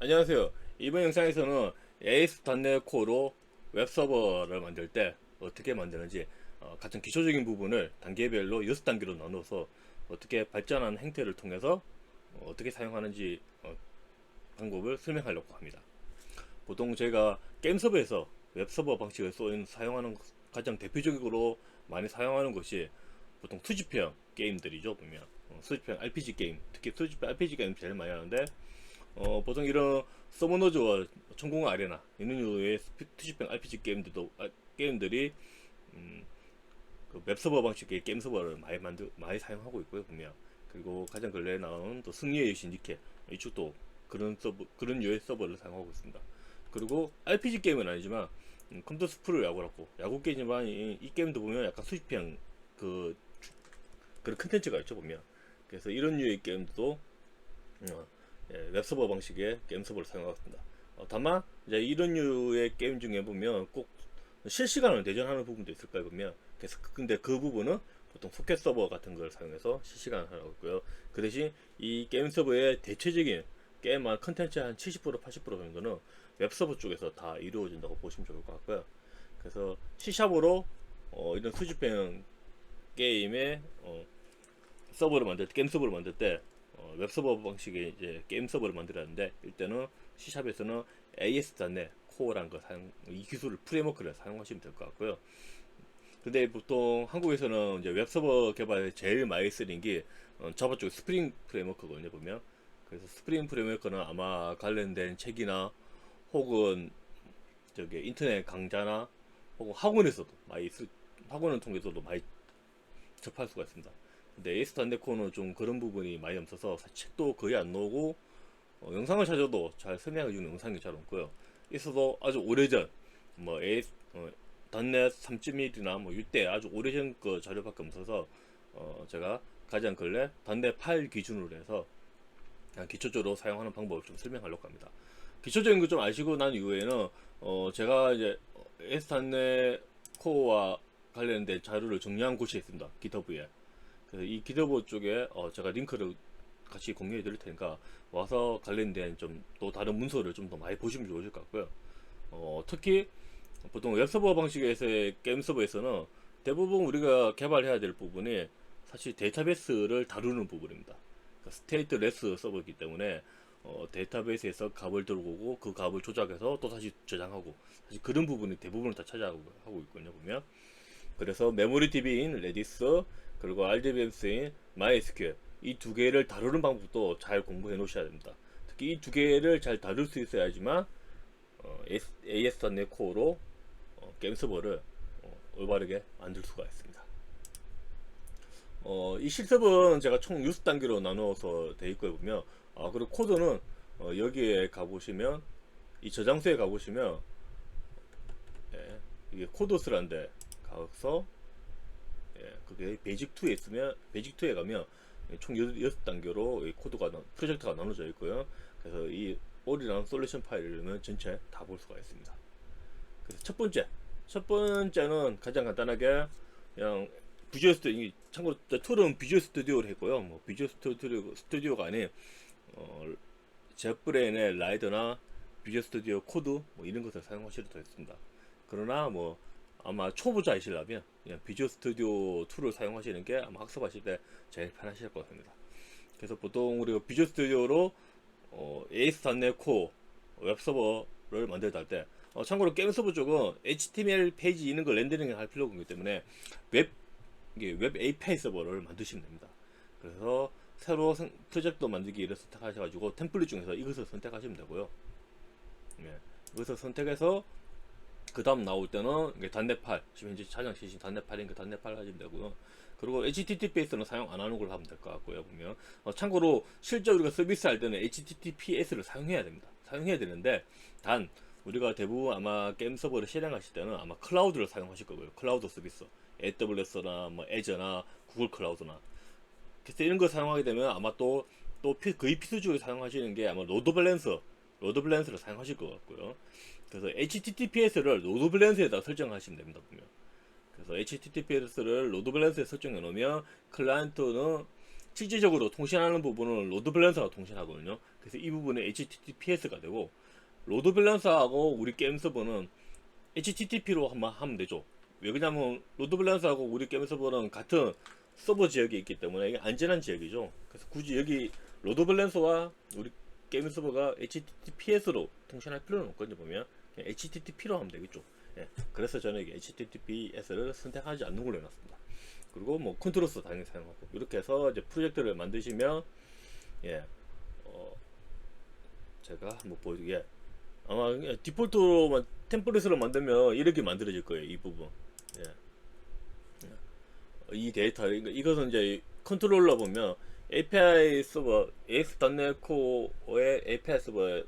안녕하세요. 이번 영상에서는 AS.NET 코어로 웹서버를 만들 때 어떻게 만드는지 가장 기초적인 부분을 단계별로 6단계로 나누어서 어떻게 발전한 행태를 통해서 어떻게 사용하는지 방법을 설명하려고 합니다. 보통 제가 게임 서버에서 웹서버 방식을 사용하는 가장 대표적으로 많이 사용하는 것이 보통 수집형 게임들이죠. 보면 수집형 RPG 게임, 특히 수집형 RPG 게임 제일 많이 하는데 보통 이런 서머너즈와 천공의 아레나 이런 류의 투시평 RPG 게임들이 그 웹서버 방식의 게임 서버를 많이 사용하고 있고요. 보면 그리고 가장 근래에 나온 또 승리의 여신 니케 이쪽도 그런 류의 서버를 사용하고 있습니다. 그리고 RPG 게임은 아니지만 컴퓨터 스프를 야구 게임이지만 이 게임도 보면 약간 수집형 그 그런 컨텐츠가 있죠. 보면 그래서 이런 류의 게임도 웹서버 방식의 게임 서버를 사용하고 있습니다. 다만 이제 이런 류의 게임 중에 보면 꼭 실시간으로 대전하는 부분도 있을 거예요. 보면 그래서 근데 그 부분은 보통 소켓 서버 같은 걸 사용해서 실시간 하고 있고요. 그 대신 이 게임 서버의 대체적인 게임한 컨텐츠의 한 70% 80% 정도는 웹서버 쪽에서 다 이루어진다고 보시면 좋을 것 같고요. 그래서 C샵으로 이런 수집형 게임의 게임 서버를 만들 때 웹서버 방식의 이제 게임 서버를 만들었는데 일단은 C샵에서는 AS.NET Core라는 이 기술을 프레임워크를 사용하시면 될 것 같고요. 근데 보통 한국에서는 이제 웹서버 개발에 제일 많이 쓰는 게 자바 쪽 스프링 프레임워크거든요. 보면 그래서 스프링 프레임워크는 아마 관련된 책이나 혹은 저기 인터넷 강좌나 혹은 학원을 통해서도 많이 접할 수가 있습니다. 근데 에이스 단데코는 좀 그런 부분이 많이 없어서 책도 거의 안 나오고 영상을 찾아도 잘 설명해주는 영상이 잘 없고요. 있어도 아주 오래전 뭐 에이스 단넷 3.1이나 뭐 이때 아주 오래전 그 자료밖에 없어서 제가 가장 근래 단넷 8 기준으로 해서 기초적으로 사용하는 방법을 좀 설명하려고 합니다. 기초적인 거 좀 아시고 난 이후에는 제가 이제 에이스 단넷 코어와 관련된 자료를 정리한 곳이 있습니다. 기터브에. 그래서 이 기더보 쪽에 제가 링크를 같이 공유해 드릴 테니까 와서 관련된 좀 또 다른 문서를 좀 더 많이 보시면 좋으실 것 같고요. 특히 보통 웹서버 방식에서의 게임 서버에서는 대부분 우리가 개발해야 될 부분이 사실 데이터베이스를 다루는 부분입니다. 그러니까 스테이트레스 서버이기 때문에 데이터베이스에서 값을 들어오고 그 값을 조작해서 또 다시 저장하고 사실 그런 부분이 대부분을 다 차지하고 있거든요. 보면 그래서 메모리 DB인 레디스 그리고 RDBMS인 MySQL 이 두 개를 다루는 방법도 잘 공부해 놓으셔야 됩니다. 특히 이 두 개를 잘 다룰 수 있어야지만 AS.NET 코어로 게임 서버를 올바르게 만들 수가 있습니다. 이 실습은 제가 총 6단계로 나누어서 되어 있고요. 보면 그리고 코드는 여기에 가보시면 이 저장소에 가보시면 이게 코드스란데 가서 그게 베이직2에 가면 총 6단계로 프로젝트가 나눠져 있고요. 그래서 이 올이랑 솔루션 파일을 넣으면 전체 다 볼 수가 있습니다. 그래서 첫 번째는 가장 간단하게 그냥 비주얼 스튜디오, 참고로 툴은 비주얼 스튜디오를 했고요. 뭐 비주얼 스튜디오가 아닌 젯브레인의 라이더나 비주얼 스튜디오 코드 뭐 이런 것을 사용하셔도 되겠습니다. 그러나 뭐 아마 초보자이시라면 그냥 비주얼 스튜디오 툴을 사용하시는 게 아마 학습하실 때 제일 편하실 것 같습니다. 그래서 보통 우리가 비주얼 스튜디오로 AS.NET Core 웹서버를 만들다 할 때 참고로 게임 서버 쪽은 HTML 페이지 있는 걸 렌더링 할 필요가 없기 때문에 웹 API 서버를 만드시면 됩니다. 그래서 새로 프로젝트 만들기를 선택하셔가지고 템플릿 중에서 이것을 선택하시면 되고요. 이것을 선택해서 그 다음 나올 때는 단넷 8 지금 현재 가장 최신 단넷 8인가 단넷 8 하시면 되고요. 그리고 HTTPS는 사용 안 하는 걸로 하면 될 것 같고요. 보면 참고로 실제 우리가 서비스 할 때는 HTTPS를 사용해야 됩니다. 사용해야 되는데 단 우리가 대부분 아마 게임 서버를 실행하실 때는 아마 클라우드를 사용하실 거고요. 클라우드 서비스 AWS나 뭐 애저나 구글 클라우드나 그래서 이런 걸 사용하게 되면 아마 또 거의 필수적으로 사용하시는 게 아마 로드 밸런스를 사용하실 것 같고요. 그래서 HTTPS를 로드 밸런스에다 설정하시면 됩니다. 보면. 그래서 HTTPS를 로드 밸런스에 설정해 놓으면 클라이언트는 실질적으로 통신하는 부분은 로드 밸런스가 통신하거든요. 그래서 이 부분은 HTTPS가 되고, 로드 밸런서하고 우리 게임 서버는 HTTP로 하면 되죠. 왜 그러냐면 로드 밸런서하고 우리 게임 서버는 같은 서버 지역에 있기 때문에 이게 안전한 지역이죠. 그래서 굳이 여기 로드 밸런서와 우리 게임 서버가 HTTPS로 통신할 필요는 없거든요. 보면 그냥 HTTP로 하면 되겠죠. 예, 그래서 저는 이게 HTTPS를 선택하지 않는 걸로 해놨습니다. 그리고 뭐 컨트롤스 당연히 사용하고, 이렇게 해서 이제 프로젝트를 만드시면, 예, 제가 한번 보여드리게, 아마 디폴트로 템플릿으로 만들면 이렇게 만들어질 거예요. 이 부분. 예. 이 데이터, 이것은 이제 컨트롤러 보면 API 서버, AS.NET Core의 API 서버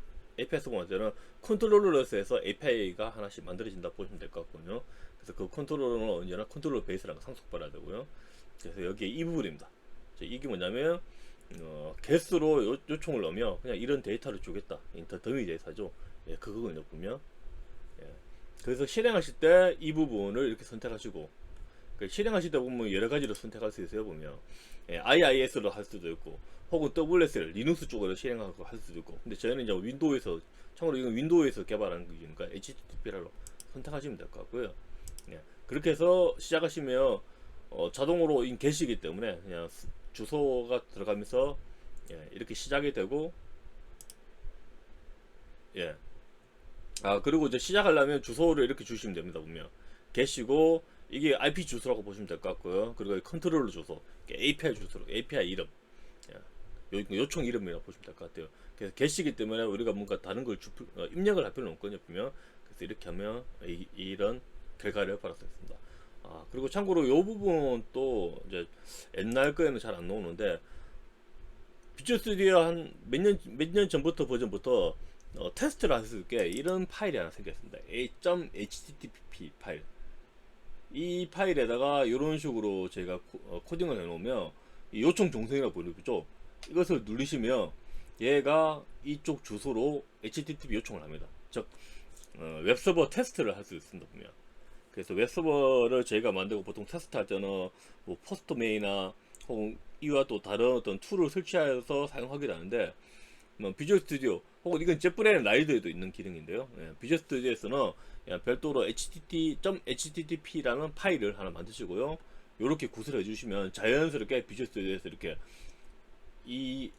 만드는 컨트롤러에서 API가 하나씩 만들어진다 보시면 될 것 같거든요. 그래서 그 컨트롤러는 언제나 컨트롤러 베이스라는 거 상속받아야 되고요. 그래서 여기에 이 부분입니다. 이게 뭐냐면, 개수로 요청을 넣으면 그냥 이런 데이터를 주겠다. 인터 더미 데이터죠. 예, 그거거든요, 보면. 예. 그래서 실행하실 때 이 부분을 이렇게 선택하시고, 실행하실 때 보면 여러 가지로 선택할 수 있어요. 보면 IIS로 할 수도 있고, 혹은 WSL 리눅스 쪽으로 실행하고 할 수도 있고. 근데 저희는 이제 윈도우에서, 참고로 이건 윈도우에서 개발한 거니까 HTTP로 선택하시면 될 것 같고요. 예. 그렇게 해서 시작하시면 자동으로 게시기 때문에 그냥 주소가 들어가면서, 예, 이렇게 시작이 되고, 예. 그리고 이제 시작하려면 주소를 이렇게 주시면 됩니다. 보면 계시고, 이게 IP 주소라고 보시면 될 것 같고요. 그리고 컨트롤러 주소, API 주소로, API 이름, 요청 이름이라고 보시면 될 것 같아요. 그래서 게시기 때문에 우리가 뭔가 다른 걸 입력을 할 필요는 없거든요. 보면 그래서 이렇게 하면 이런 결과를 받을 수 있습니다. 그리고 참고로 이 부분 또 이제 옛날 거에는 잘 안 나오는데, 비주얼 스튜디오 한 몇 년 전부터 버전부터 테스트를 할 수 있게 이런 파일이 하나 생겼습니다. a.http 파일. 이 파일에다가 이런 식으로 제가 코딩을 해놓으면, 이 요청 종성이라고 부르죠. 이것을 누르시면 얘가 이쪽 주소로 HTTP 요청을 합니다. 즉 웹서버 테스트를 할 수 있습니다. 보면 그래서 웹서버를 저희가 만들고 보통 테스트할 때는 뭐 포스트메이나 혹은 이와 또 다른 어떤 툴을 설치해서 사용하기도 하는데, 비주얼 스튜디오 혹은 이건 젯브레인 라이드에도 있는 기능인데요. 예, 비주얼 스튜디오에서는 별도로 http라는 파일을 하나 만드시고요. 이렇게 구슬 해주시면 자연스럽게 비주얼 스튜디오에서 이렇게 이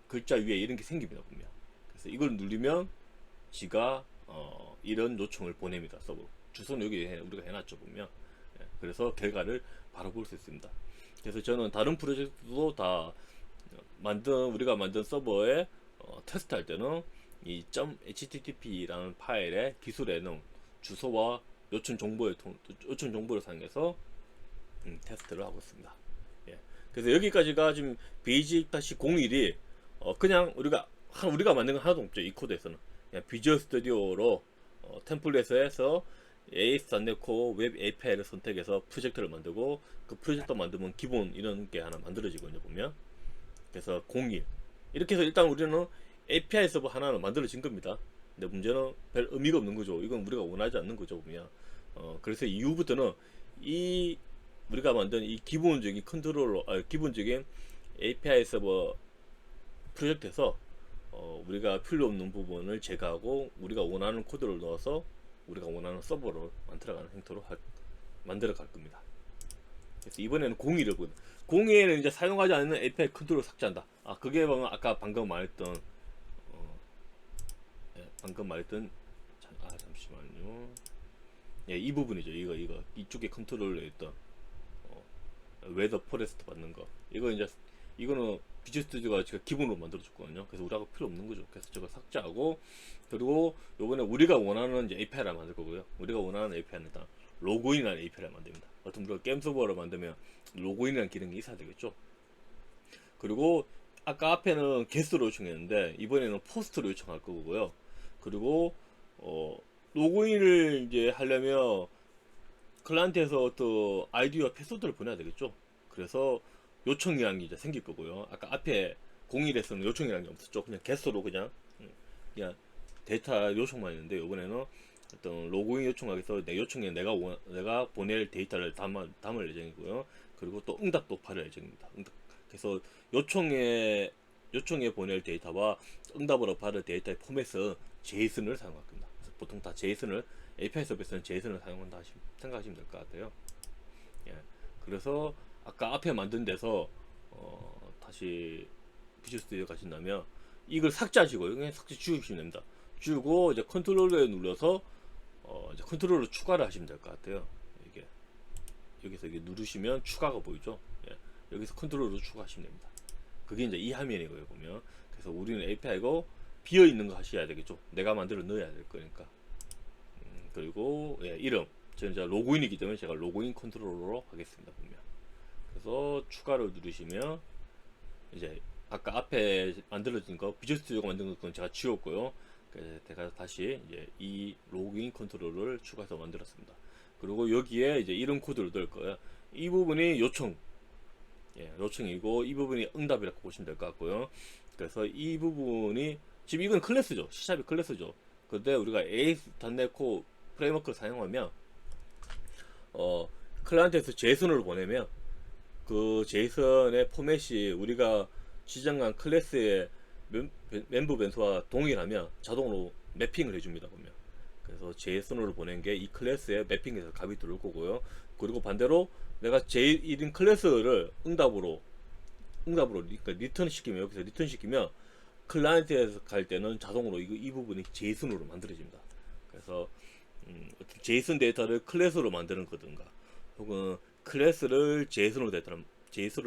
글자 위에 이런 게 생깁니다. 보면 그래서 이걸 누르면 지가 이런 요청을 보냅니다. 서버로. 주소는 여기 우리가 해놨죠. 보면 그래서 결과를 바로 볼 수 있습니다. 그래서 저는 다른 프로젝트도 다 우리가 만든 서버에 테스트할 때는 이 .http라는 파일의 기술에 넣은 주소와 요청 정보를 사용해서 테스트를 하고 있습니다. 예. 그래서 여기까지가 지금 베이직-01이 그냥 우리가 만든 건 하나도 없죠. 이 코드에서는 그냥 비주얼 스튜디오로 템플릿에서 AS.NET Core 웹 API를 선택해서 프로젝트를 만들고, 그 프로젝트 만들면 기본 이런 게 하나 만들어지거든요. 보면 그래서 01 이렇게 해서 일단 우리는 API 서버 하나는 만들어진 겁니다. 근데 문제는 별 의미가 없는 거죠. 이건 우리가 원하지 않는 거죠. 보면 그래서 이후부터는 이 우리가 만든 이 기본적인 기본적인 API 서버 프로젝트에서 우리가 필요 없는 부분을 제거하고 우리가 원하는 코드를 넣어서 우리가 원하는 서버를 만들어가는 행태로 만들어 갈 겁니다. 그래서 이번에는 01을 02에는 이제 사용하지 않는 API 컨트롤을 삭제한다. 그게 보면 아까 방금 말했던 잠시만요. 예, 이 부분이죠. 이거 이쪽에 컨트롤에 있던 웨더 포레스트 받는 거. 이거는 비주얼 스튜디오가 제가 기본으로 만들어 줬거든요. 그래서 우리가 필요 없는 거죠. 그래서 저거 삭제하고, 그리고 요번에 우리가 원하는 이제 API를 만들 거고요. 우리가 원하는 API는 일단 로그인이라는 API를 만듭니다. 어떤 우리가 게임 서버를 만들면 로그인이라는 기능이 있어야 되겠죠. 그리고 아까 앞에는 게스트로 요청했는데 이번에는 포스트로 요청할 거고요. 그리고 로그인을 이제 하려면 클라이언트에서 또 아이디와 패스워드를 보내야 되겠죠. 그래서 요청이라는 게 이제 생길 거고요. 아까 앞에 01에서는 요청이라는 게 없었죠. 그냥 게스트로 그냥 데이터 요청만 했는데, 이번에는 어떤 로그인 요청하기 위해서 내 요청에 내가 보낼 데이터를 담을 예정이고요. 그리고 또 응답도 받을 예정입니다. 그래서 요청에 보낼 데이터와 응답으로 받을 데이터의 포맷은 JSON을 사용할 겁니다. 보통 다 JSON을 API 서비스는 JSON을 사용한다 생각하시면 될 것 같아요. 예. 그래서 아까 앞에 만든 데서 다시 비주얼 스튜디오 가신다면 이걸 삭제하시고 그냥 삭제 지우시면 됩니다. 지우고 이제 컨트롤에 눌러서 이제 컨트롤로 추가를 하시면 될 것 같아요. 이게 여기서 이게 누르시면 추가가 보이죠. 예. 여기서 컨트롤로 추가하시면 됩니다. 그게 이제 이 화면이고요 보면. 그래서 우리는 API고 비어 있는 거 하셔야 되겠죠. 내가 만들어 넣어야 될 거니까. 그리고 예, 이름 저는 이제 로그인이기 때문에 제가 로그인 컨트롤러로 하겠습니다 보면. 그래서 추가를 누르시면 이제 아까 앞에 만들어진 거 비주얼 스튜디오가 만든 것은 제가 지웠고요. 그래서 제가 다시 이제 이 로그인 컨트롤을 추가해서 만들었습니다. 그리고 여기에 이제 이런 코드를 넣을 거예요. 이 부분이 요청, 예, 요청이고 이 부분이 응답이라고 보시면 될 것 같고요. 그래서 이 부분이 지금 이건 클래스죠. C샵이 클래스죠. 근데 우리가 AS.NET Core 프레임워크를 사용하면 클라이언트에서 제이슨으로 보내면 그 제이슨의 포맷이 우리가 지정한 클래스의 멤버 변수와 동일하면 자동으로 매핑을 해줍니다 보면. 그래서 제이슨으로 보낸 게 이 클래스에 매핑해서 값이 들어올 거고요. 그리고 반대로 내가 j1인 클래스를 응답으로 그러니까 리턴 시키면 여기서 리턴 시키면 클라이언트에서 갈 때는 자동으로 이 부분이 제이슨으로 만들어집니다. 그래서 어떤 제이슨 데이터를 클래스로 만드는 거든가 혹은 클래스를 제이슨으로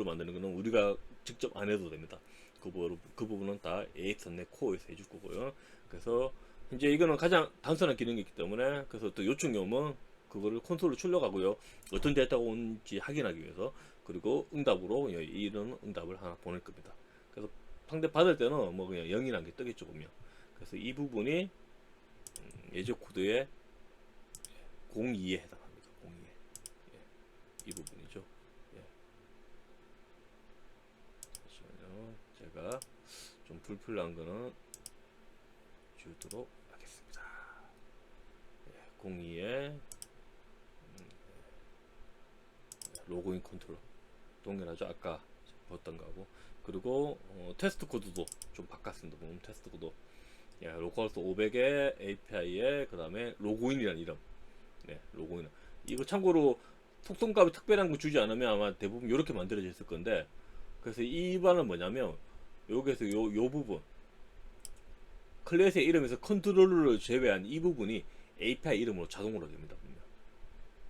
만드는 거는 우리가 직접 안 해도 됩니다. 그 부분은 다 AX.NET Core에서 해줄 거고요. 그래서 이제 이거는 가장 단순한 기능이기 때문에 그래서 또 요청용은 그거를 콘솔로 출력하고요. 어떤 데이터가 온지 확인하기 위해서 그리고 응답으로 이런 응답을 하나 보낼 겁니다. 그래서 상대 받을 때는 뭐 그냥 0이라는 게 뜨겠죠 보면. 그래서 이 부분이 예제 코드의 02에 해당합니다. 02에 예, 이 부분이죠. 예. 잠시만요. 제가 좀 불필요한 거는 지우도록 하겠습니다. 예, 02에 로그인 컨트롤 동일하죠. 아까 봤던 거하고. 그리고 테스트 코드도 좀 바꿨습니다. 보면 테스트 코드 로컬호스트 500에 API에 그 다음에 로그인이라는 이름. 네, 로그인. 이거 참고로 속성값이 특별한 거 주지 않으면 아마 대부분 이렇게 만들어져 있을 건데, 그래서 이 반은 뭐냐면 여기에서 요 부분 클래스의 이름에서 컨트롤러를 제외한 이 부분이 API 이름으로 자동으로 됩니다.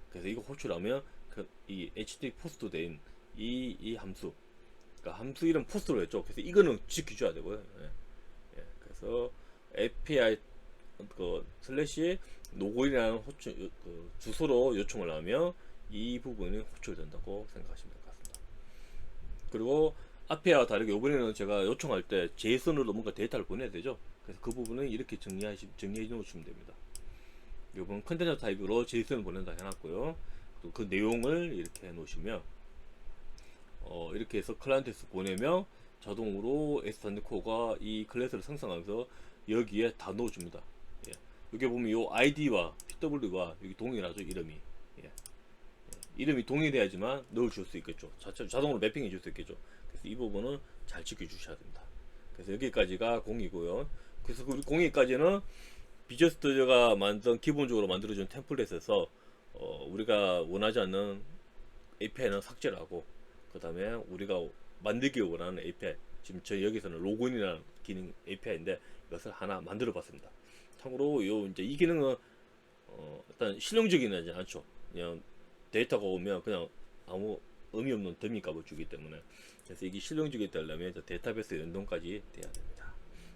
그래서 이거 호출하면 이 HTTP 포스트 된 이 함수, 그러니까 함수 이름 포스트로 했죠. 그래서 이거는 지켜줘야 되고요. 예. 예. 그래서 API 슬래시 로그인이라는 주소로 요청을 하면 이 부분이 호출된다고 생각하시면 될 것 같습니다. 그리고 앞에와 다르게 이번에는 제가 요청할 때 JSON으로 뭔가 데이터를 보내야 되죠. 그래서 그 부분은 이렇게 정리해 놓으시면 됩니다. 이번 컨테이너 타입으로 JSON을 보낸다 해놨고요. 또 그 내용을 이렇게 해 놓으시면 이렇게 해서 클라이언트에서 보내면 자동으로 AS.NET Core가 이 클래스를 생성하면서 여기에 다 넣어줍니다. 예. 여기 보면 이 ID와 PW가 여기 동일하죠. 이름이. 예. 이름이 동일해야지만 넣어줄 수 있겠죠. 자동으로 매핑해 줄 수 있겠죠. 그래서 이 부분은 잘 지켜주셔야 됩니다. 그래서 여기까지가 0이고요. 그래서 우리 0까지는 비주얼 스튜디오가 기본적으로 만들어준 템플릿에서 우리가 원하지 않는 API는 삭제를 하고, 그 다음에 우리가 만들기 원하는 API, 지금 저희 여기서는 로그인이라는 기능 API인데 이것을 하나 만들어 봤습니다. 참고로 이제 이 기능은 일단 실용적이지 않죠. 그냥 데이터가 오면 그냥 아무 의미 없는 더미 값을 주기 때문에. 그래서 이게 실용적이 되려면 데이터베이스 연동까지 돼야 됩니다.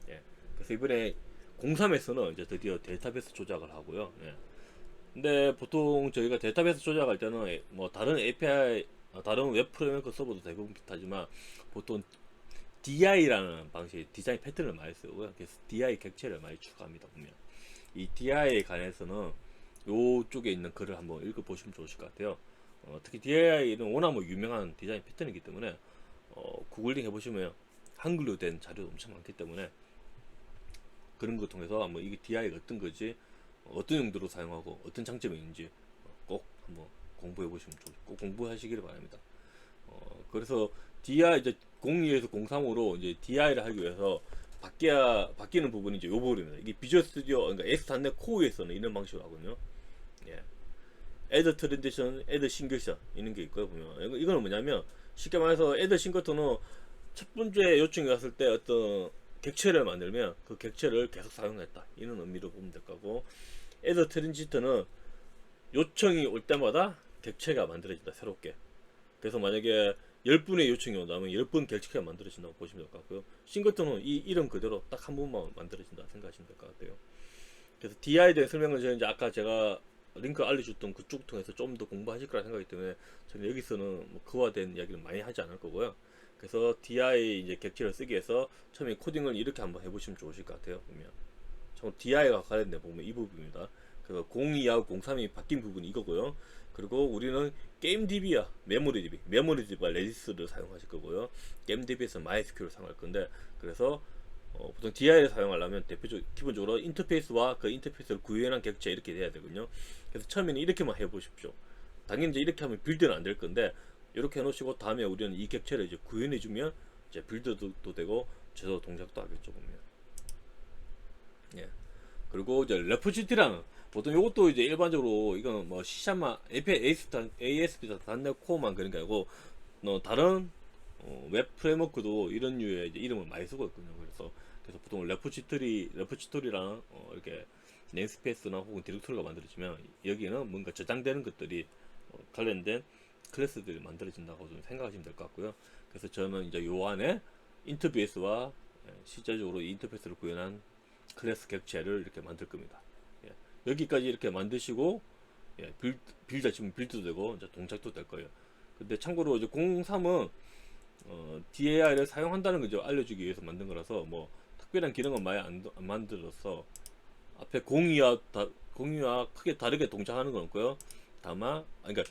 예. 그래서 이번에 03에서는 이제 드디어 데이터베이스 조작을 하고요. 예. 근데 보통 저희가 데이터베이스 조작할 때는 뭐 다른 API, 다른 웹 프레임워크 서버도 대부분 비슷하지만 보통 DI라는 방식, 디자인 패턴을 많이 쓰고요. 그래서 DI 객체를 많이 추가합니다. 보면 이 DI에 관해서는 요쪽에 있는 글을 한번 읽어보시면 좋으실 것 같아요. 특히 DI는 워낙 뭐 유명한 디자인 패턴이기 때문에 구글링 해보시면 한글로 된 자료도 엄청 많기 때문에 그런 거 통해서 한번 이게 DI가 어떤 거지, 어떤 용도로 사용하고 어떤 장점이 있는지 꼭 한번 공부해 보시면 꼭 공부하시기를 바랍니다. 그래서 DI 이제 02에서 03으로 이제 DI를 하기 위해서 바뀌는 부분이 이제 요 부분입니다. 이게 비주얼 스튜디오, 그러니까 S.NET 코어에서는 이런 방식으로 하거든요. 예. 애드 트랜지션, 애드 싱글션 이런 게 있고요. 보면 이거는 뭐냐면 쉽게 말해서 애드 싱글턴은 첫 번째 요청이 왔을 때 어떤 객체를 만들면 그 객체를 계속 사용했다 이런 의미로 보면 될 거고, 애드 트랜지션은 요청이 올 때마다 객체가 만들어진다 새롭게. 그래서 만약에 10분의 요청이 온다면 10분 객체가 만들어진다고 보시면 될 것 같고요. 싱글턴은 이 이름 그대로 딱 한 번만 만들어진다 생각하시면 될 것 같아요. 그래서 DI에 대한 설명은 저는 이제 아까 제가 링크 알려줬던 그쪽 통해서 좀 더 공부하실 거라 생각하기 때문에 저는 여기서는 뭐 그와 대한 이야기를 많이 하지 않을 거고요. 그래서 DI 이제 객체를 쓰기 위해서 처음에 코딩을 이렇게 한번 해보시면 좋으실 것 같아요. 보면 DI가 관련된 보면 이 부분입니다. 그래서 02하고 03이 바뀐 부분이 이거고요. 그리고 우리는 게임DB야 메모리DB와 레디스를 사용하실 거고요. 게임DB에서 MySQL을 사용할 건데, 그래서 보통 DI를 사용하려면 기본적으로 인터페이스와 그 인터페이스를 구현한 객체 이렇게 돼야 되거든요. 그래서 처음에는 이렇게만 해보십시오. 당연히 이제 이렇게 하면 빌드는 안 될 건데, 이렇게 해놓으시고 다음에 우리는 이 객체를 이제 구현해주면 이제 빌드도 되고 제조 동작도 하겠죠. 보면. 예. 그리고 이제 레포지트리라는, 보통 이것도 이제 일반적으로 이거는 뭐 C샵만 ASP.NET 코어만 그런 게 아니고 다른 웹 프레임워크도 이런 류의 이제 이름을 많이 쓰고 있거든요. 그래서 보통 레포지토리랑 이렇게 네임스페이스나 혹은 디렉토리가 만들어지면 여기는 뭔가 저장되는 것들이 관련된 클래스들이 만들어진다고 좀 생각하시면 될 것 같고요. 그래서 저는 이제 요 안에 인터페이스와 실제적으로 이 인터페이스를 구현한 클래스 객체를 이렇게 만들 겁니다. 예. 여기까지 이렇게 만드시고, 예, 빌드 지금 빌드도 되고 이제 동작도 될 거예요. 근데 참고로 이제 03은 DAI를 사용한다는 걸 알려주기 위해서 만든 거라서 뭐 특별한 기능은 많이 안 만들어서 앞에 공유와 크게 다르게 동작하는 건 없고요. 다만 그러니까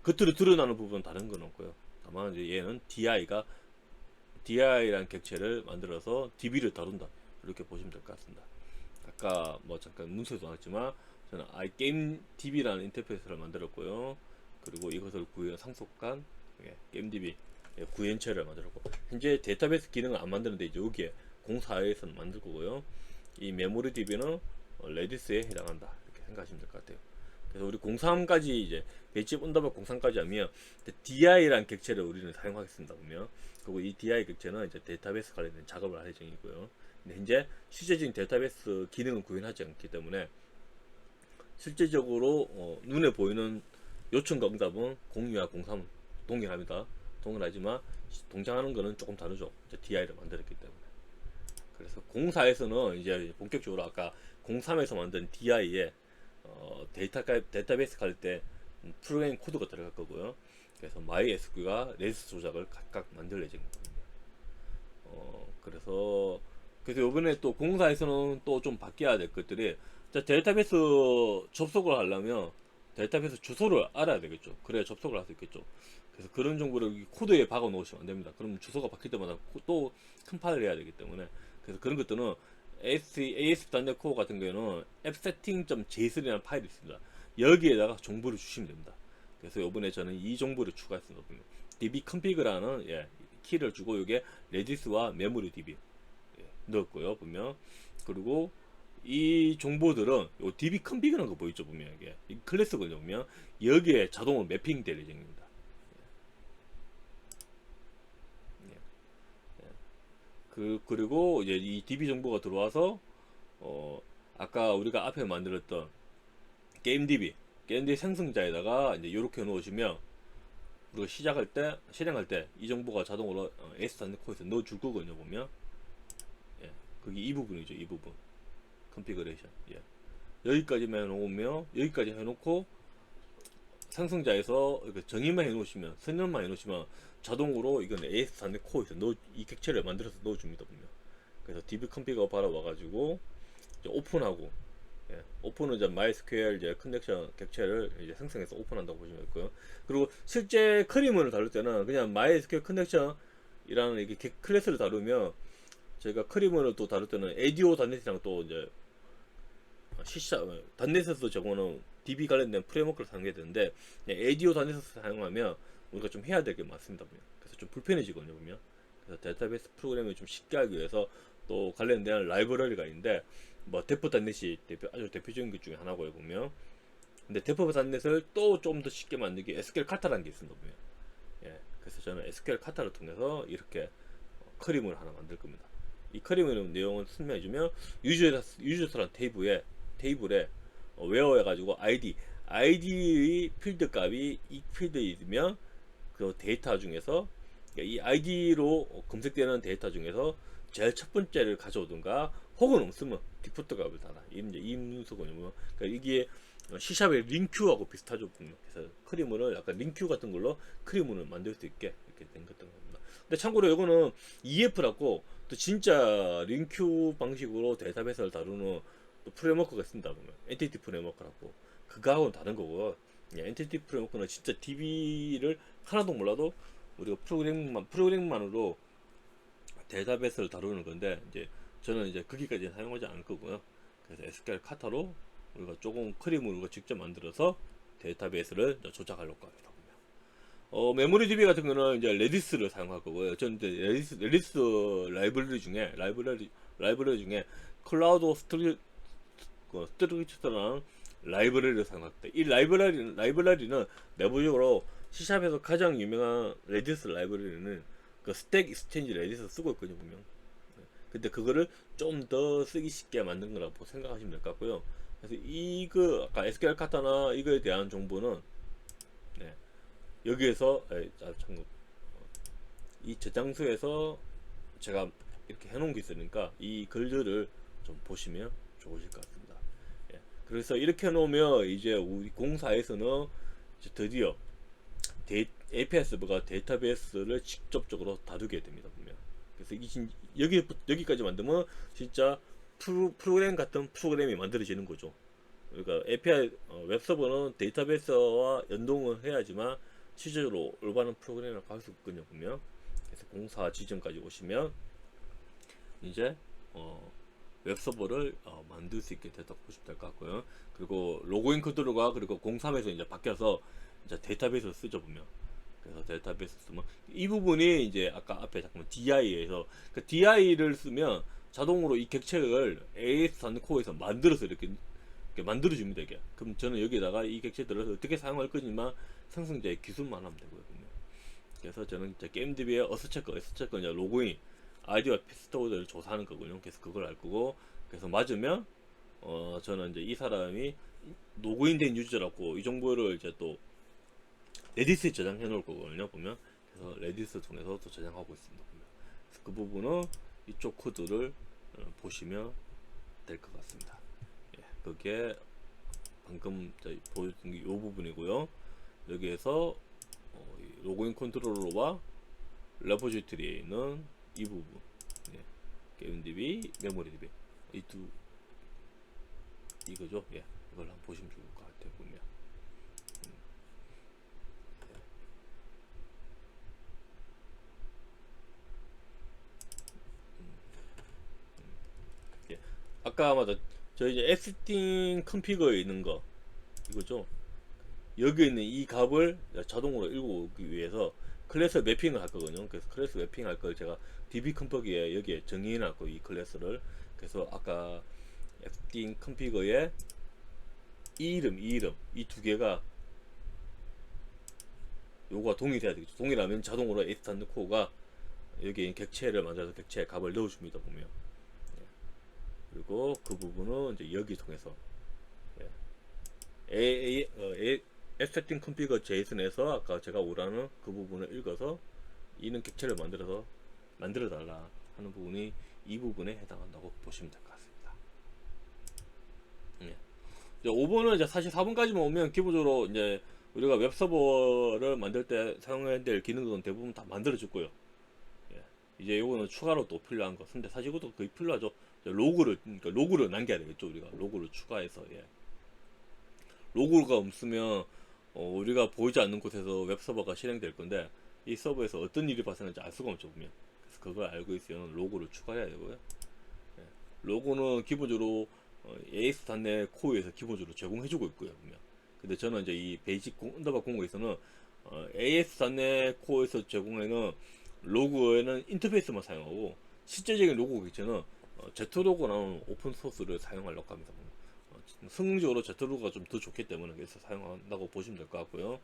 겉으로 드러나는 부분은 다른 건 없고요. 다만 이제 얘는 DI라는 객체를 만들어서 DB를 다룬다 이렇게 보시면 될 것 같습니다. 아까 뭐 잠깐 문서에도 나왔지만 저는 게임DB라는 인터페이스를 만들었고요. 그리고 이것을 구현 상속한 게임DB 구현체를 만들었고, 현재 데이터베이스 기능을 안 만드는데 이제 여기에 04에서는 만들 거고요. 이 메모리DB는 레디스에 해당한다 이렇게 생각하시면 될 것 같아요. 그래서 우리 03까지 이제 배치 언더바 03까지 하면 DI라는 객체를 우리는 사용하겠습니다. 보면 그리고 이 DI 객체는 이제 데이터베이스 관련된 작업을 할 예정이고요. 근데 현재 실제적인 데이터베이스 기능은 구현하지 않기 때문에 실제적으로 눈에 보이는 요청과 응답은 02와 03은 동일합니다. 동일하지만 동작하는 거는 조금 다르죠. DI를 만들었기 때문에. 그래서 04에서는 이제 본격적으로 아까 03에서 만든 DI에 데이터베이스 갈 때 프로그램 코드가 들어갈 거고요. 그래서 MySQL과 레디스 조작을 각각 만들 예정입니다. 그래서 이번에 또 04에서는 또 좀 바뀌어야 될 것들이, 데이터베이스 접속을 하려면 데이터베이스 주소를 알아야 되겠죠. 그래야 접속을 할 수 있겠죠. 그래서 그런 정보를 코드에 박아 놓으시면 안 됩니다. 그럼 주소가 바뀔 때마다 또 컴파일을 해야 되기 때문에, 그래서 그런 것들은 ASP.NET Core 같은 경우에는 appsetting.json이라는 파일이 있습니다. 여기에다가 정보를 주시면 됩니다. 그래서 이번에 저는 이 정보를 추가했습니다. dbconfig라는 키를 주고 이게 레디스와 메모리 db 넣었고요. 보면 그리고 이 정보들은 요 dbconfig라는 거 보이죠? 보면 이게 이 클래스거든요. 보면 여기에 자동으로 매핑될 예정입니다. 그리고 이제 이 db 정보가 들어와서 아까 우리가 앞에 만들었던 게임DB 생성자에다가 이제 이렇게 넣으시면 우리가 실행할 때 이 정보가 자동으로 AS.NET Core에서 넣어줄 거거든요. 보면 그게 이 부분이죠. 이 부분 컨피그레이션. 여기까지만 해놓으면 여기까지 해놓고 생성자에서 정의만 해놓으시면 선언만 해놓으시면 자동으로 이건 AS.NET Core에서 이 객체를 만들어서 넣어줍니다. 보면 그래서 db 컨피그가 바로 와가지고 오픈하고, 오픈은 이제 MySQL 이제 커넥션 객체를 이제 생성해서 오픈한다고 보시면 있고요. 그리고 실제 크리문을 다룰 때는 그냥 MySQL 커넥션이라는 이게 클래스를 다루면, 저희가 크리문을 또 다룰 때는 ADO.NET이랑 또 이제 .NET에서 저거는 DB 관련된 프레임워크를 사용해야 되는데 ADO.NET에서 사용하면 우리가 좀 해야 될 게 많습니다. 보면. 그래서 좀 불편해지거든요. 보면. 그래서 데이터베이스 프로그래밍을 좀 쉽게 하기 위해서 또 관련된 라이브러리가 있는데, 뭐 데프닷넷이 아주 대표적인 것 중에 하나고요 보면. 근데 데프닷넷을 또 좀 더 쉽게 만들기 SQL 카타라는 게 있습니다 보면. 예, 그래서 저는 SQL 카타를 통해서 이렇게 크림을 하나 만들 겁니다. 이 크림의 내용을 설명해주면, 유저스라는 테이블에 웨어해가지고 아이디 필드 값이 이 필드에 있으면 그 데이터 중에서, 이 아이디로 검색되는 데이터 중에서 제일 첫 번째를 가져오든가, 혹은 없으면 디폴트 값을 달아. 이 문서거든요. 그러니까 이게 C샵의 링큐하고 비슷하죠. 그래서 크림을 약간 링큐 같은 걸로 크림을 만들 수 있게 이렇게 된 것던 겁니다. 근데 참고로 이거는 EF라고 또 진짜 링큐 방식으로 데이터베이스를 다루는 또 프레임워크가 있습니다. 보면 엔티티 프레임워크라고, 그거하고는 다른 거고. 예, 엔티티 프레임워크는 진짜 DB를 하나도 몰라도 우리가 프로그램만으로 데이터베이스를 다루는 건데, 이제 저는 이제 거기까지 사용하지 않을 거고요. 그래서 SQL 카타로 우리가 조금 크림을 우리가 직접 만들어서 데이터베이스를 조작하려고 합니다. 메모리 DB 같은 거는 이제 레디스를 사용할 거고요. 저는 이제 레디스 라이브러리 중에 클라우드 스트럭처라는 라이브러리를 사용합니다. 이 라이브러리는 내부적으로 C샵에서 가장 유명한 레디스 라이브러리는 그 스택 익스체인지 레디스 쓰고 있거든요, 분명. 근데 그거를 좀 더 쓰기 쉽게 만든 거라고 생각하시면 될 것 같고요. 그래서 이거 아까 SQL 카타나 이거에 대한 정보는, 네, 여기에서 참고 이 저장소에서 제가 이렇게 해놓은 게 있으니까 이 글들을 좀 보시면 좋으실 것 같습니다. 예, 그래서 이렇게 해놓으면 이제 우리 공사에서는 이제 드디어 API 서버가 데이터베이스를 직접적으로 다루게 됩니다. 보면. 그래서 여기까지 만들면 진짜 프로그램 같은 프로그램이 만들어지는 거죠. 그러니까 API 웹 서버는 데이터베이스와 연동을 해야지만 실질적으로 올바른 프로그램을 갈 수 있거든요. 보면. 그래서 공사 지점까지 오시면 이제 웹 서버를 만들 수 있게 됐다고 보시면 될 것 같고요. 그리고 로그인 컨트롤과 그리고 03에서 이제 바뀌어서 이제 데이터베이스를 쓰죠. 보면. 그래서 데이터베이스 쓰면 이 부분이 이제 아까 앞에 잠깐만 DI에서 그 DI를 쓰면 자동으로 이 객체를 AS4코어에서 만들어서 이렇게 만들어줍니다. 이게. 그럼 저는 여기다가 이 객체들을 어떻게 사용할 거지만 생성자의 기술만 하면 되고요. 보면. 그래서 저는 이제 게임DB의 어스체크 이제 로그인 아이디와 패스워드를 조사하는 거군요. 그래서 그걸 알 거고, 그래서 맞으면 저는 이제 이 사람이 로그인된 유저라고 이 정보를 이제 또 레디스에 저장해 놓을 거거든요. 보면. 그래서 레디스 통해서 또 저장하고 있습니다. 보면. 그래서 그 부분은 이쪽 코드를 보시면 될 것 같습니다. 예, 그게 방금 보여준 게 이 부분이고요. 여기에서 로그인 컨트롤러와 레포지토리에 있는 이 부분, 예, 게임DB, 메모리DB 이거죠. 예, 이걸 한번 보시면 좋을 것 같아요. 보면. 예. 아까 맞아, 저희 이제 에스팅 컨피그에 있는 거 이거죠. 여기 있는 이 값을 자동으로 읽어오기 위해서 클래스 매핑을 할 거거든요. 그래서 클래스 매핑 할 걸 제가 DB 컴퍼기에 여기에 정의해 놨고, 이 클래스를. 그래서 아까 에스팅 컨피그에 이 이름 이 두 개가 요거가 동일해야 되겠죠. 동일하면 자동으로 에이스탄드 코어가 여기 객체를 만들어서 객체에 값을 넣어줍니다. 보면. 예. 그리고 그 부분은 이제 여기 통해서 에스팅 컨피그 제이슨에서 아까 제가 오라는 그 부분을 읽어서 이는 객체를 만들어 달라 하는 부분이 이 부분에 해당한다고 보시면 될 것 같습니다. 예. 이제 5번은 이제 사실 4번까지만 오면 기본적으로 이제 우리가 웹 서버를 만들 때 사용해야 될 기능들은 대부분 다 만들어졌고요. 예. 이제 이거는 추가로 또 필요한 거. 근데 사실 이것도 거의 필요하죠. 그러니까 로그를 남겨야 되겠죠. 우리가 로그를 추가해서. 예. 로그가 없으면 우리가 보이지 않는 곳에서 웹 서버가 실행될 건데, 이 서버에서 어떤 일이 발생하는지 알 수가 없죠. 보면. 그래서 그걸 알고 있으면 로그를 추가해야 되고요. 예. 로그는 기본적으로 AS.NET 코어에서 기본적으로 제공해주고 있고요. 보면. 근데 저는 이제 이 베이직 언더바 공고에서는 AS.NET 코어에서 제공하는 로그에는 인터페이스만 사용하고 실제적인 로그 객체는 제트로그 나오는 오픈 소스를 사용하려고 합니다. 성능적으로 제트로그가 좀 더 좋기 때문에 그래서 사용한다고 보시면 될 것 같고요.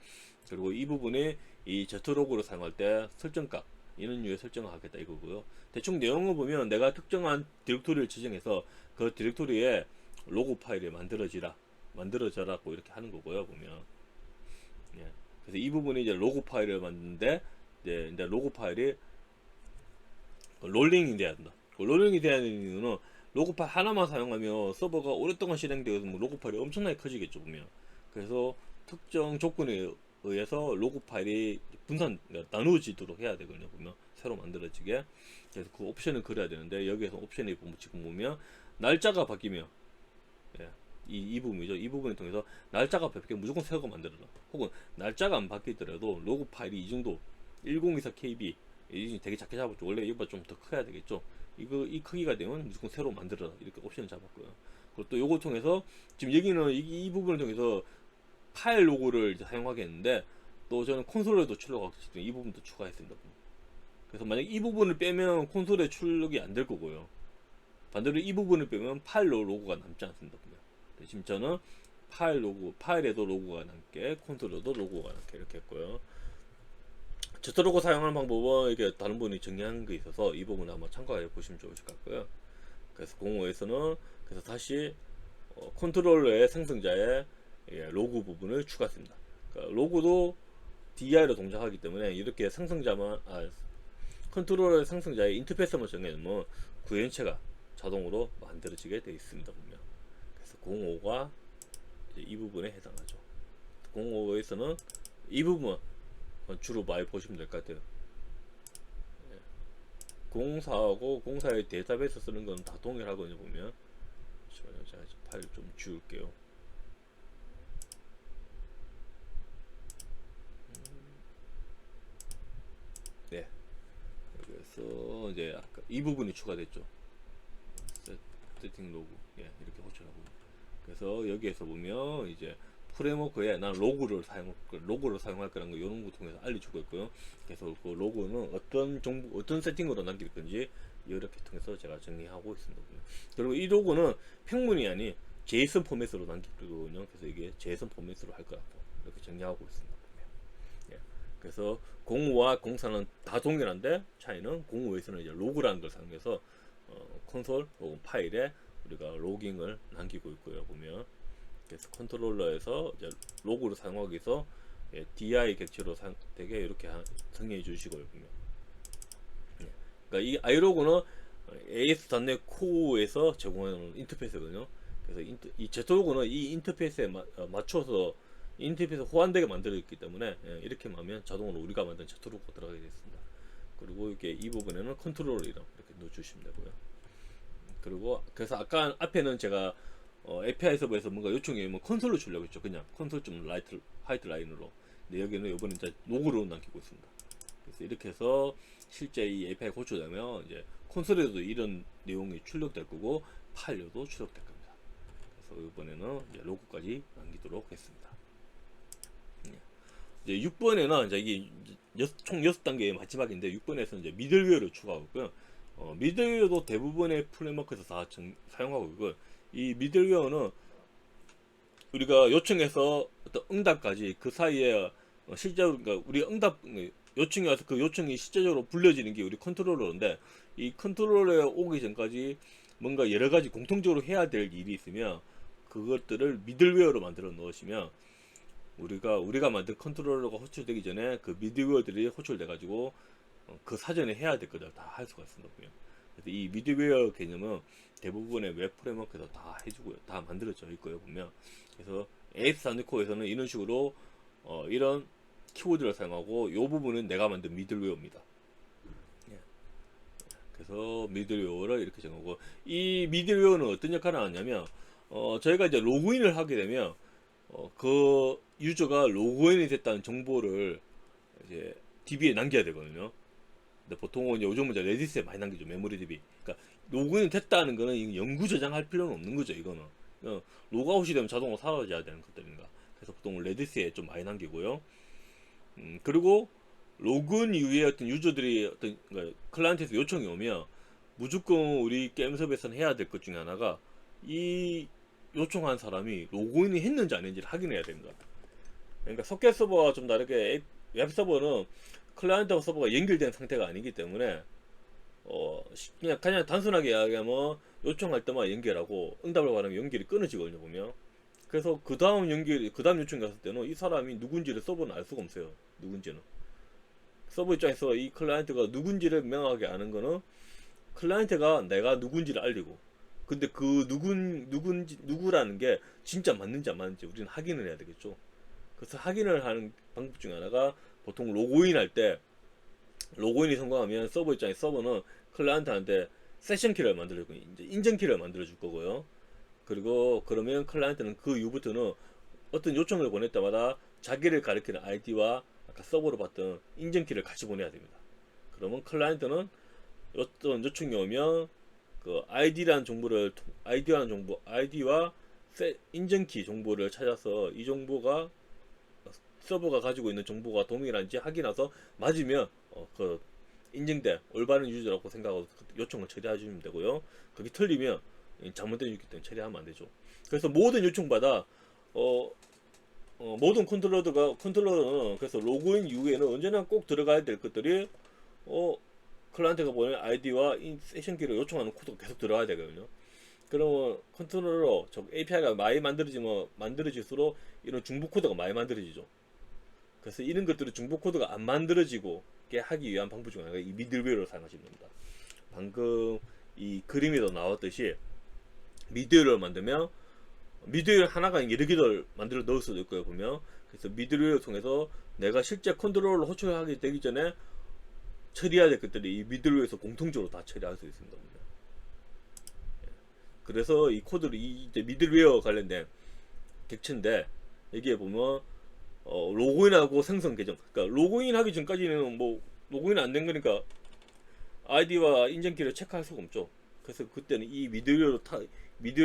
그리고 이 부분이 이 제트로그를 사용할 때 설정값 이런 류의 설정을 하겠다 이거고요. 대충 내용을 보면 내가 특정한 디렉토리를 지정해서 그 디렉토리에 로그 파일이 만들어져라고 이렇게 하는 거고요. 보면 예. 그래서 이 부분이 이제 로그 파일을 만드는데 이제 로그 파일이 롤링이 돼야 한다. 롤링이 돼야 되는 이유는 로그 파일 하나만 사용하면 서버가 오랫동안 실행되어서 뭐 로그 파일이 엄청나게 커지겠죠 보면. 그래서 특정 조건에 의해서 로그 파일이 나누어지도록 해야 되거든요 보면. 새로 만들어지게. 그래서 그 옵션을 그려야 되는데 여기에서 옵션이 지금 보면 날짜가 바뀌면 예, 이 부분이죠. 이 부분을 통해서 날짜가 바뀌면 무조건 새 거 만들어라. 혹은 날짜가 안 바뀌더라도 로그 파일이 이 정도 1024KB 이 되게 작게 잡았죠. 원래 이거보다 좀 더 커야 되겠죠. 이 크기가 되면 무조건 새로 만들어라 이렇게 옵션을 잡았고요. 그리고 또 요거 통해서 지금 여기는 이 부분을 통해서 파일 로고를 이제 사용하겠는데 또 저는 콘솔에도 출력하기 때문에 이 부분도 추가했습니다. 그래서 만약 이 부분을 빼면 콘솔에 출력이 안 될 거고요. 반대로 이 부분을 빼면 파일로 로고가 남지 않습니다. 지금 저는 파일에도 로고가 남게 콘솔에도 로고가 남게 이렇게 했고요. 제트로그 사용하는 방법은 이게 다른 분이 정리한 게 있어서 이 부분 한번 참고해 보시면 좋으실 것 같고요. 그래서 05에서는 그래서 다시 컨트롤러의 생성자의 로그 부분을 추가했습니다. 그러니까 로그도 DI로 동작하기 때문에 이렇게 컨트롤러의 생성자의 인터페이스만 정해놓으면 구현체가 자동으로 만들어지게 되어 있습니다. 보면. 그래서 05가 이 부분에 해당하죠. 05에서는 이 부분 주로 많이 보시면 될 것 같아요. 공사하고 공사의 데이터베이스 쓰는 건 다 동일하거든요. 보면 제가 파일 좀 지울게요. 네. 그래서 이제 아까 이 부분이 추가됐죠. 세팅 로그 이렇게 호출하고. 그래서 여기에서 보면 이제 프레임워크에 난 로그를 사용할 거라는 거 이런 거 통해서 알려주고 있고요. 그래서 그 로그는 어떤 세팅으로 남길 건지 이렇게 통해서 제가 정리하고 있습니다. 그리고 이 로그는 평문이 아닌 JSON 포맷으로 남길 거거든요. 그래서 이게 JSON 포맷으로 할 거라고 이렇게 정리하고 있습니다. 예. 그래서 05와 04는 다 동일한데 차이는 05에서는 이제 로그라는 걸 사용해서 콘솔 혹은 파일에 우리가 로깅을 남기고 있고요. 보면 그래서 컨트롤러에서 이제 로그를 사용하기 위해서 DI 객체로 되게 이렇게 정리해 주시고요. 보면 그러니까 이 i로그는 AS.NET Core에서 제공하는 인터페이스거든요. 그래서 이 제트로그는 이 인터페이스에 맞춰서 인터페이스 호환되게 만들어 있기 때문에 이렇게 하면 자동으로 우리가 만든 제트로그가 들어가게 되겠습니다. 그리고 이렇게 이 부분에는 컨트롤러 이렇게 넣어주시면 되고요. 그리고 그래서 아까 앞에는 제가 API 서버에서 뭔가 요청이 뭐 콘솔로 주려고 했죠. 그냥 콘솔 좀 화이트 라인으로. 근데 여기는 이번에 이제 로그로 남기고 있습니다. 그래서 이렇게 해서 실제 이 API 고쳐되면 이제 콘솔에도 이런 내용이 출력될 거고 파일로도 출력될 겁니다. 그래서 이번에는 이제 로그까지 남기도록 했습니다. 이제 6번에는 이제 이게 총 6단계의 마지막인데 6번에서는 이제 미들웨어를 추가하고 있고요. 미들웨어도 대부분의 프레임워크에서 다 사용하고 있고요. 이 미들웨어는 우리가 요청해서 어떤 응답까지 그 사이에 실제로 그러니까 우리 응답 요청이 와서 그 요청이 실제적으로 불려지는 게 우리 컨트롤러인데 이 컨트롤러에 오기 전까지 뭔가 여러 가지 공통적으로 해야 될 일이 있으면 그것들을 미들웨어로 만들어 넣으시면 우리가 만든 컨트롤러가 호출되기 전에 그 미드웨어들이 호출돼 가지고 그 사전에 해야 될 것들 다 할 수가 있습니다. 그래서 이 미드웨어 개념은 대부분의 웹 프레임워크에서 다 해주고요, 다 만들어져 있고요. 보면 그래서 AS.NET Core에서는 이런 식으로 이런 키워드를 사용하고 이 부분은 내가 만든 미들웨어입니다. 그래서 미들웨어를 이렇게 정하고 이 미들웨어는 어떤 역할을 하냐면 저희가 이제 로그인을 하게 되면 그 유저가 로그인이 됐다는 정보를 이제 DB에 남겨야 되거든요. 근데 보통은 요즘은 이제 레디스에 많이 남기죠. 메모리 DB. 그러니까 로그인 됐다는 거는 영구 저장할 필요는 없는 거죠. 이거는 로그아웃이 되면 자동으로 사라져야 되는 것들인가. 그래서 보통 레디스에 좀 많이 남기고요. 그리고 로그인 이후에 어떤 유저들이 어떤 그러니까 클라이언트에서 요청이 오면 무조건 우리 게임섭에서는 해야 될 것 중에 하나가 이 요청한 사람이 로그인이 했는지 안 했는지를 확인해야 됩니다. 그러니까 소켓 서버와 좀 다르게 웹 서버는 클라이언트하고 서버가 연결된 상태가 아니기 때문에 그냥 단순하게 이야기하면 요청할 때만 연결하고 응답을 받으면 연결이 끊어지거든요 보면. 그래서 그 다음 요청이 갔을 때는 이 사람이 누군지를 서버는 알 수가 없어요. 누군지는 서버 입장에서 이 클라이언트가 누군지를 명확하게 아는 거는 클라이언트가 내가 누군지를 알리고, 근데 그 누구라는 게 진짜 맞는지 안 맞는지 우리는 확인을 해야 되겠죠. 그래서 확인을 하는 방법 중에 하나가 보통 로그인 할 때, 로그인이 성공하면 서버 입장에 서버는 클라이언트한테 세션 키를 만들어주고 이제 인증 키를 만들어줄 거고요. 그리고 그러면 클라이언트는 그 이후부터는 어떤 요청을 보낼 때마다 자기를 가리키는 아이디와 아까 서버로 봤던 인증 키를 같이 보내야 됩니다. 그러면 클라이언트는 어떤 요청이 오면 그 아이디와 인증키 정보를 찾아서 이 정보가 서버가 가지고 있는 정보가 동일한지 확인해서 맞으면 그 인증된 올바른 유저라고 생각하고 요청을 처리해 주면 되고요. 그게 틀리면 잘못된 유저이기 때문에 처리하면 안 되죠. 그래서 모든 요청마다 모든 컨트롤러는 그래서 로그인 이후에는 언제나 꼭 들어가야 될 것들이 클라이언트가 보낸 아이디와 세션키를 요청하는 코드가 계속 들어가야 되거든요. 그러면 컨트롤러 API가 많이 만들어질수록 이런 중복 코드가 많이 만들어지죠. 그래서 이런 것들을 중복 코드가 안 만들어지고 하기 위한 방법 중 하나가 이 미들웨어를 사용하시면 됩니다. 방금 이 그림에도 나왔듯이 미들웨어를 만들면 미들웨어 하나가 여러 개를 만들어 넣을 수도 있고요 보면. 그래서 미들웨어를 통해서 내가 실제 컨트롤러를 호출하게 되기 전에 처리해야 될 것들이 이 미들웨어에서 공통적으로 다 처리할 수 있습니다. 그래서 이 코드를 이제 미들웨어 관련된 객체인데, 여기에 보면 로그인하고 생성 계정, 그러니까 로그인하기 전까지는 뭐 로그인 안 된 거니까 아이디와 인증키를 체크할 수가 없죠. 그래서 그때는 이 미드웨어에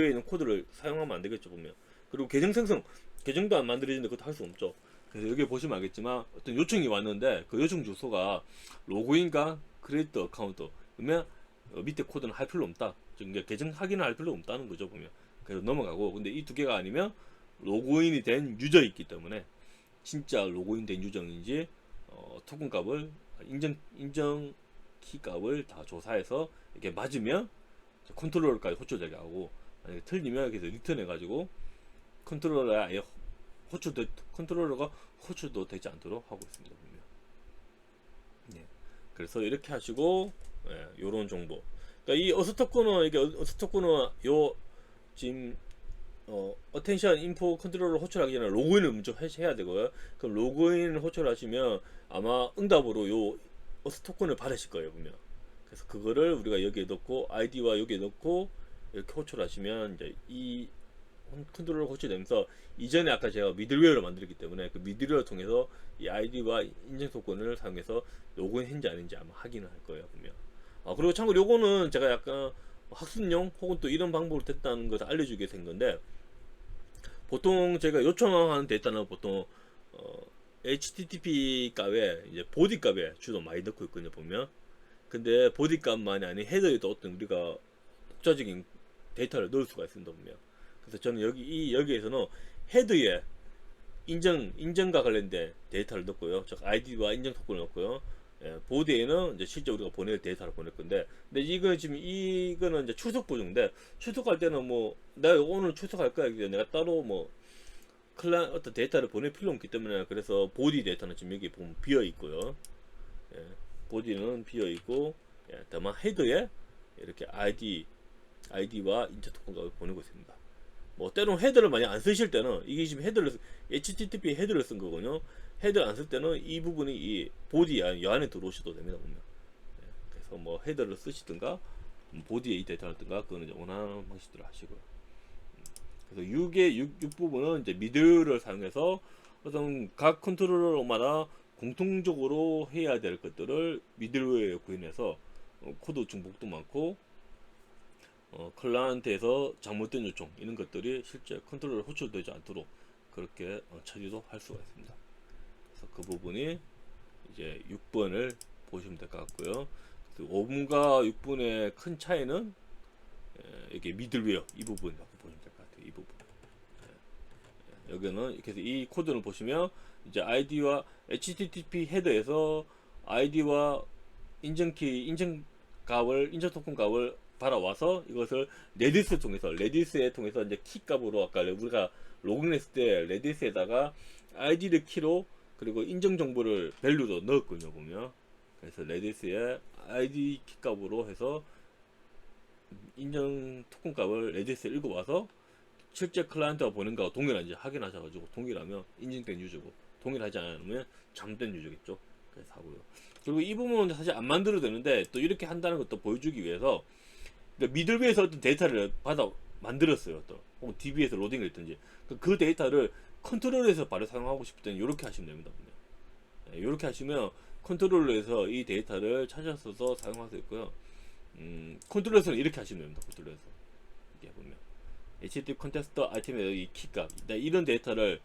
있는 코드를 사용하면 안 되겠죠 보면. 그리고 계정도 안 만들어지는데 그것도 할 수 없죠. 그래서 여기 보시면 알겠지만 어떤 요청이 왔는데 그 요청 주소가 로그인과 크레디트 어카운트 그러면 밑에 코드는 할 필요 없다. 즉 계정 확인을 할 필요 없다는 거죠 보면. 그래서 넘어가고, 근데 이 두 개가 아니면 로그인이 된 유저가 있기 때문에 진짜 로그인된 유저인지 토큰 값을 인정 키 값을 다 조사해서 이렇게 맞으면 컨트롤러까지 호출되게 하고, 만약에 틀리면 그래서 리턴해 가지고 컨트롤러가 아예 컨트롤러가 호출도 되지 않도록 하고 있습니다 보면. 네. 그래서 이렇게 하시고 요런 정보. 그러니까 이 어스토크는 요 지금 어텐션 인포 컨트롤러 호출하기 전에 로그인을 먼저 해야 되고요. 그럼 로그인을 호출하시면 아마 응답으로 요 어스토큰을 받으실 거예요 보면. 그래서 그거를 우리가 여기에 넣고 아이디와 여기에 넣고 이렇게 호출하시면 이제 이 컨트롤러 호출되면서, 이전에 아까 제가 미들웨어를 만들었기 때문에 그 미들웨어를 통해서 이 아이디와 인증 토큰을 사용해서 로그인 했는지 아닌지 아마 확인을 할 거예요 보면. 그리고 참고로 요거는 제가 약간 학습용 혹은 또 이런 방법으로 됐다는 것을 알려주게 된 건데, 보통 제가 요청하는 데이터는 보통 HTTP 값에 이제 보디 값에 주로 많이 넣고 있거든요 보면. 근데 보디 값만이 아닌 헤더에도 어떤 우리가 독자적인 데이터를 넣을 수가 있습니다 보면. 그래서 저는 여기에서는 헤더에 인정과 관련된 데이터를 넣고요. 즉 아이디와 인정 토큰을 넣고요. 보디에는 이제 실제 우리가 보낼 데이터를 보낼 건데, 근데 이거는 이제 출석 보정인데, 출석할 때는 뭐 내가 오늘 출석할 거야, 내가 따로 뭐 어떤 데이터를 보낼 필요 없기 때문에, 그래서 보디 데이터는 지금 여기 보면 비어 있고요. 보디는 비어 있고, 다만 헤더에 이렇게 아이디와 인증 토큰을 보내고 있습니다. 뭐 때로는 헤더를 많이 안 쓰실 때는, 이게 지금 HTTP 헤더를 쓴 거거든요. 헤더 안 쓸 때는 이 부분이 이 보디 이 안에 들어오셔도 됩니다 보면. 그래서 뭐 헤더를 쓰시든가 보디에 이 데이터를 쓰든가 그거는 이제 원하는 방식대로 하시고요. 그래서 6 부분은 이제 미드를 사용해서 어떤 각 컨트롤러마다 공통적으로 해야 될 것들을 미들웨어에 구현해서 코드 중복도 많고 클라이언트에서 잘못된 요청 이런 것들이 실제 컨트롤러에 호출되지 않도록 그렇게 처리도 할 수가 있습니다. 그래서 그 부분이 이제 6번을 보시면 될 것 같고요. 5분과 6분의 큰 차이는 이게 미들웨어 이 부분이라고 보시면 될 것 같아요. 이 부분. 여기는 이렇게 해서 이 코드를 보시면 이제 아이디와 HTTP 헤더에서 아이디와 인증키 인증값을 인증 토큰 값을 받아와서 이것을 레디스 통해서 레디스에 통해서 이제 키 값으로 아까 우리가 로그인했을 때 레디스에다가 아이디를 키로 그리고 인증 정보를 밸류로 넣었거든요. 보면 그래서 레디스에 아이디 키 값으로 해서 인증 토큰 값을 레디스에 읽어와서 실제 클라이언트가 보는 거하고 동일한지 확인하셔가지고 동일하면 인증된 유저고 동일하지 않으면 잘못된 유저겠죠. 그래서 하고요. 그리고 이 부분은 사실 안 만들어도 되는데 또 이렇게 한다는 것도 보여주기 위해서 미들웨이에서 어떤 데이터를 받아 만들었어요. 또 혹은 DB에서 로딩을 했든지 그 데이터를 컨트롤러에서 바로 사용하고 싶을 때는 이렇게 하시면 됩니다. 이렇게 하시면 컨트롤러에서 이 데이터를 찾아서 사용할 수 있고요. 컨트롤러에서는 이렇게 하시면 됩니다. 컨트롤러에서 이렇게 보면 HTTP 컨텍스트 아이템의 이 키값 이런 데이터를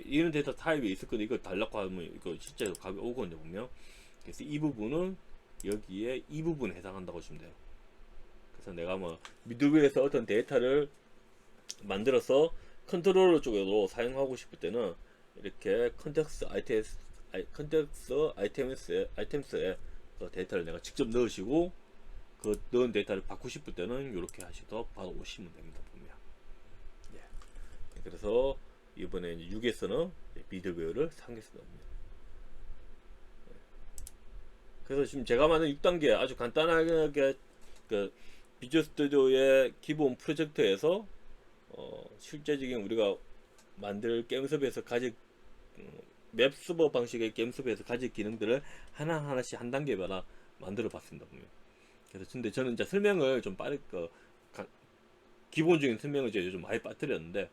이런 데이터 타입이 있을 건데 이걸 달라고 하면 이거 실제로 값이 오거든요. 보면 그래서 이 부분은 여기에 이 부분에 해당한다고 보시면 돼요. 그래서 내가 뭐 미들웨이에서 어떤 데이터를 만들어서 컨트롤러 쪽으로 사용하고 싶을 때는 이렇게 컨텍스트 아이템스에 그 데이터를 내가 직접 넣으시고 그 넣은 데이터를 받고 싶을 때는 이렇게 하셔서 바로 오시면 됩니다. 보면. 예. 그래서 이번에 6에서는 미들웨어를 사용했습니다. 그래서 지금 제가 만든 6단계 아주 간단하게 그 비주얼 스튜디오의 기본 프로젝트에서 실제적인 우리가 만들 게임 서버에서 가질 맵 서버 방식의 게임 서버에서 가질 기능들을 하나하나씩 한 단계마다 만들어 봤습니다. 보면. 그래서 근데 저는 이제 설명을 좀 기본적인 설명을 이제 좀 많이 빠뜨렸는데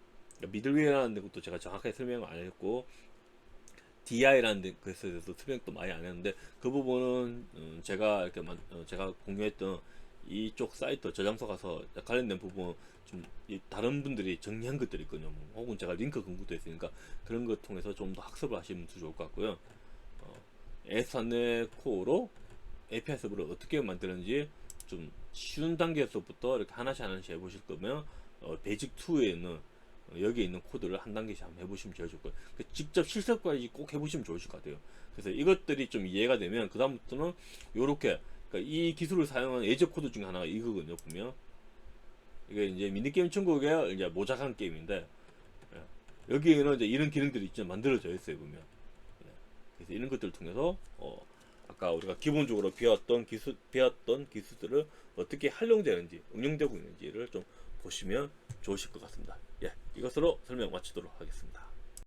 미들웨어라는 것도 제가 정확하게 설명을 안 했고 DI라는 것에 대해서 설명도 많이 안 했는데 그 부분은 제가 이렇게 제가 공유했던 이쪽 사이트 저장소 가서 관련된 부분 좀 다른 분들이 정리한 것들이 있거든요. 혹은 제가 링크 근거도 있으니까 그런 것 통해서 좀 더 학습을 하시면 좋을 것 같고요. S3 코어로 API 서버를 어떻게 만드는지 좀 쉬운 단계에서부터 이렇게 하나씩 해보실 거면 베이직 2에 있는 여기에 있는 코드를 한 단계씩 한번 해보시면 제일 좋을 거예요. 직접 실습까지 꼭 해보시면 좋으실 것 같아요. 그래서 이것들이 좀 이해가 되면 그 다음부터는 요렇게 그러니까 이 기술을 사용한 예제 코드 중에 하나가 이거거든요. 보면 이게 이제 미니게임 천국의 이제 모작한 게임인데 여기에는 이제 이런 기능들이 진짜 만들어져 있어요. 보면 그래서 이런 것들을 통해서 아까 우리가 기본적으로 배웠던 기술들을 어떻게 활용되는지 응용되고 있는지를 좀 보시면 좋으실 것 같습니다. 예, 이것으로 설명 마치도록 하겠습니다.